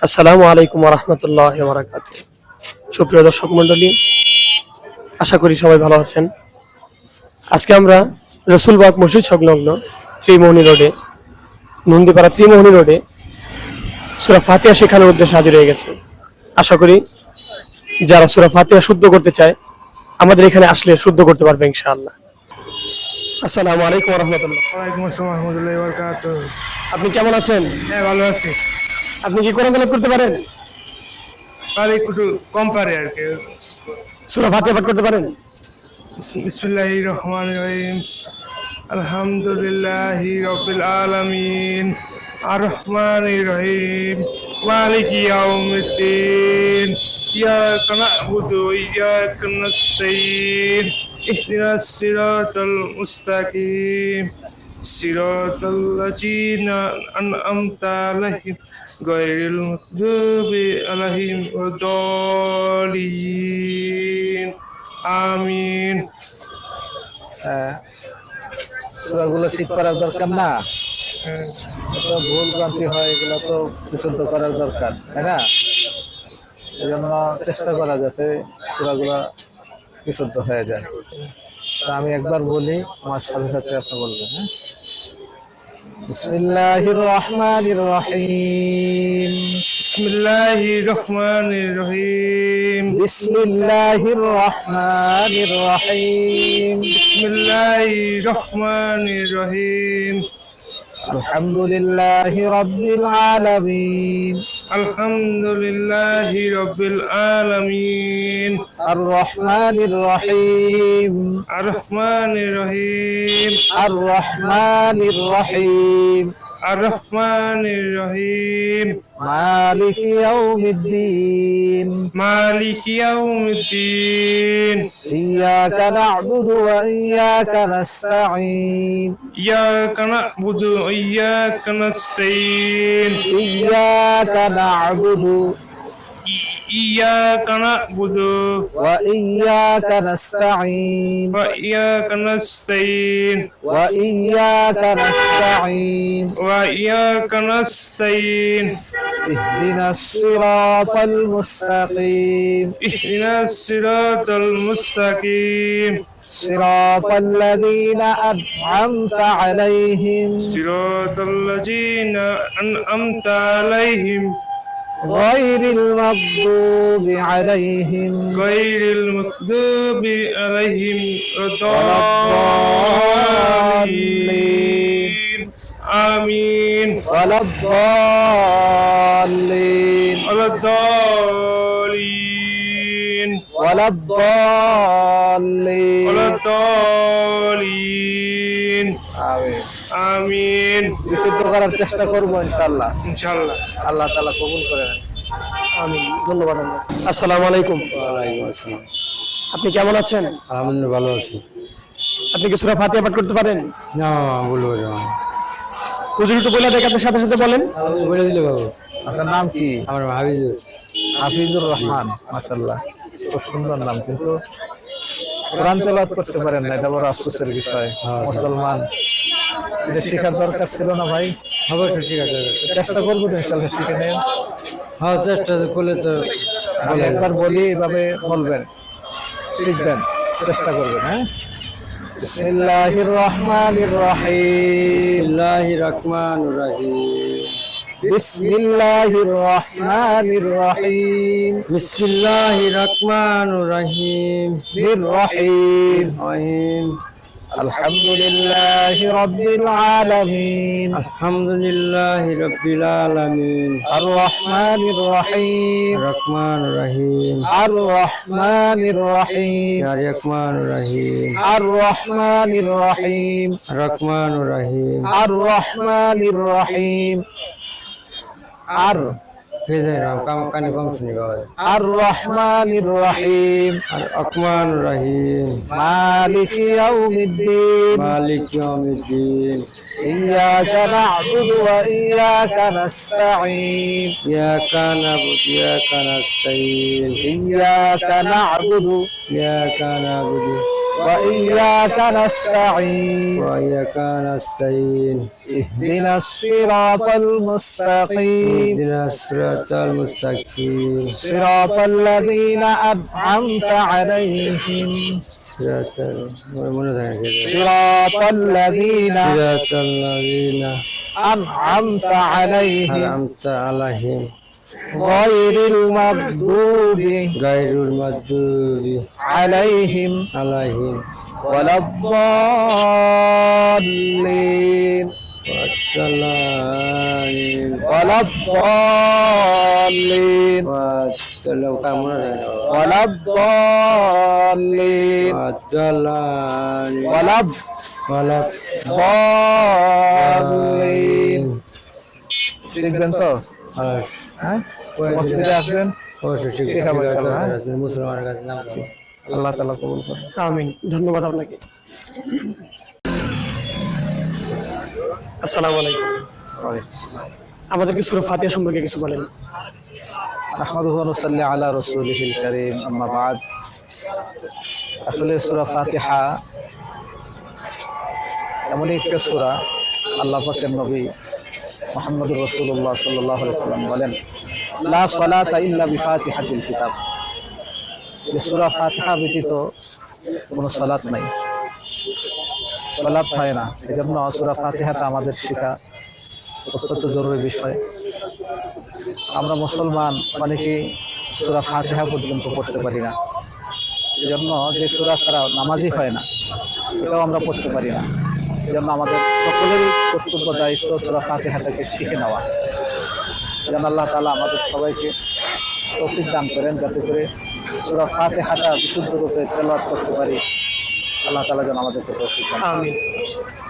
আসসালামু আলাইকুম ওয়া রাহমাতুল্লাহি ওয়া বারাকাতুহু। সুপ্রিয় দর্শক মণ্ডলী, আশা করি সবাই ভালো আছেন। আজকে আমরা রসুলবাগ মসজিদ সংলগ্ন ত্রিমোহনী রোডে, নন্দীপাড়া ত্রিমোহনী রোডে সূরা ফাতিহা শেখানোর উদ্দেশ্যে হাজির হয়ে গেছে। আশা করি যারা সূরা ফাতিহা শুদ্ধ করতে চায় আমাদের এখানে আসলে শুদ্ধ করতে পারবে ইনশাআল্লাহ। আসসালামু আলাইকুম ওয়া রাহমাতুল্লাহ। ওয়ালাইকুম আসসালাম রহমতুল্লাহি ওয়া বারাকাতুহু। আপনি কেমন আছেন? হ্যাঁ, ভালো আছি। আপনি কি কোরআন তেলাওয়াত করতে পারেন? আর একটু কম পারে আর কি। সূরা ফাতিহা পাঠ করতে পারেন? বিসমিল্লাহির রহমানির রহিম। আলহামদুলিল্লাহি রাব্বিল আলামিন আর রহমানির রহিম মালিকি ইয়াউমিদ্দিন ইয়াকা না'বুদু ওয়া ইয়াকা নাস্তাঈন ইহদিনাস সিরাতাল মুস্তাকিম সিরাতাল লাযিনা আন'আমতা আলাইহিম গায়রিল মাগদুবি আলাইহিম ওয়াদ-দাল্লিন। আমিন। সূরাগুলো ঠিক করার দরকার না? তো ভুল ভ্রান্তি হয়, এগুলো তো বিশুদ্ধ করার দরকার, তাই না? এই জন্য চেষ্টা করা যাতে সূরাগুলো বিশুদ্ধ হয়ে যায়। তা আমি একবার বলি, আমার সাথে সাথে আপনি বলবেন। হ্যাঁ, বিসমিল্লাহির রহমানির রহিম। বিসমিল্লাহির রহমানির রহিম। বিসমিল্লাহির রহমানির রহিম। বিসমিল্লাহির রহমানির রহিম। আলহামদুলিল্লাহি রাব্বিল আলামিন। আলহামদুলিল্লাহি রাব্বিল আলামিন। আর রহমানির রহিম। আর রহমানির রহিম। আর রহমানির রহিম। আর রহমানির রহিম। মালিকি ইয়াউমিদ্দিন। মালিকি ইয়াউমিদ্দিন। ইয়াকা না'বুদু ওয়া ইয়াকা নাস্তাঈন। ইয়াকা না'বুদু ওয়া ইয়াকা নাস্তাঈন। ইয়াকা না'বুদু إياك نعبد ওয়া ইয়াকা নাস্তাঈন। وإياك نستعين وإياك نستعين. وإياك نستعين اهدنا الصراط المستقيم. اهدنا الصراط المستقيم صراط الذين أنعمت عليهم صراط الذين أنعمت عليهم غير المغضوب عليهم غير المغضوب عليهم ولا الضالين. آمين. ولا الضالين. ولا الضالين. ولا الضالين. ولا الضالين. آمين. আমিন। বিশুদ্ধ করার চেষ্টা করবো ইনশাআল্লাহ। ইনশাআল্লাহ। আল্লাহ তাআলা কবুল করে নেন। আমিন। ধন্যবাদ আল্লাহ। আসসালামু আলাইকুম। ওয়ালাইকুম আসসালাম। আপনি কেমন আছেন? আলহামদুলিল্লাহ ভালো আছি। আপনি কি সূরা ফাতিহা পাঠ করতে পারেন? না বলবো না, হুজুর একটু বলে দেখে আপনার সাথে সাথে বলেন। বলে দিলে বাবু। আপনার নাম কি? আমার হাফিজুর। হাফিজুর রহমান। মাশাআল্লাহ, খুব সুন্দর নাম, কিন্তু কোরআন তেলাওয়াত করতে পারেন না, এটা বড় আফসোসের বিষয়। মুসলমান, এটা শেখার দরকার ছিল না ভাই? অবশ্যই ঠিক আছে, চেষ্টা করবো তো ইনশাআল্লাহ শিখে নেন। হ্যাঁ চেষ্টা করলে তো আমি একবার বলি, এভাবে বলবেন, শিখবেন, চেষ্টা করবেন। হ্যাঁ, বিসমিল্লাহির রহমানির রহিম। বিসমিল্লাহির রহমানির রহিম। বিসমিল্লাহির রহমানির রহিম। বিসমিল্লাহির রহমানির রহিম। বির রহিম। রহিম। আলহামদুলিল্লাহি রাব্বিল আলামিন। আলহামদুলিল্লাহি রাব্বিল আলামিন। আর রহমানির রহিম। রহমানির রহিম। আর রহমানির রহিম। আর রহমানির রহিম। আর রহমানির রহিম। রহমানির রহিম। আর রহমানির রহিম। আর ফেজে নাম কানে কম শুনি বাবা। আর রহমানির রহিম। আর রহমানির রহিম। মালিকি ইয়াউমিদ্দিন। মালিক ইয়াউমিদ্দিন। ইয়াকা না'বুদু ওয়া ইয়াকা নাস্তাঈন। ইয়াকা না'বুদু ইয়াকা নাস্তাঈন। ইয়াকা না'বুদু ইয়াকা না'বুদু وإياك نستعين وإياك نستعين اهدنا الصراط المستقيم اهدنا الصراط المستقيم صراط الذين أنعمت عليهم صراط الذين أنعمت عليهم أنعمت عليهم غير المغضوب غير المغضوب عليهم ولا الضالين ولا الضالين ولا الضالين ولا الضالين শিখবেন তো হ্যাঁ মসজিদে আসবেন শেখাবো ইনশাআল্লাহ, হ্যাঁ? মুসলমানের কাছে নাম আল্লাহ তাআলা কবুল করুন। আমিন। ধন্যবাদ আপনাকে। আসসালামু আলাইকুম। আমাদেরকে সূরা ফাতিহা সম্পর্কে কিছু বলেন। আহমাদুহু ওয়া নুসাল্লি আলা রাসূলিহিল কারীম, আম্মা বা'দ। আসলে সূরা ফাতিহা এমন একটা সূরা, আল্লাহ পাকের নবী মুহাম্মদুর রাসূলুল্লাহ সাল্লাল্লাহু আলাইহি ওয়াসাল্লাম বলেন, লা সালাতা ইল্লা বিফাতিহাতিল কিতাব। এই সূরা ফাতিহা ব্যতীত কোনো সালাত নাই, সালাত হয় না। এজন্য সূরা ফাতিহাটা আমাদের শেখা অত্যন্ত জরুরি বিষয়। আমরা মুসলমান অনেকেই সূরা ফাতিহা পর্যন্ত পড়তে পারি না। এজন্য যে সূরা ছাড়া নামাজই হয় না, এটাও আমরা পড়তে পারি না। এজন্য আমাদের সকলেরই কর্তব্য দায়িত্ব সূরা ফাতিহাটাকে শিখে নেওয়া। যেন আল্লাহ তাআলা আমাদের সবাইকে তৌফিক দান করেন, যাতে করে সূরা ফাতিহাটা বিশুদ্ধ রূপে তেলাওয়াত করতে পারি। আল্লাহ তাআলা যেন আমাদেরকে তৌফিক দান করেন। আমিন।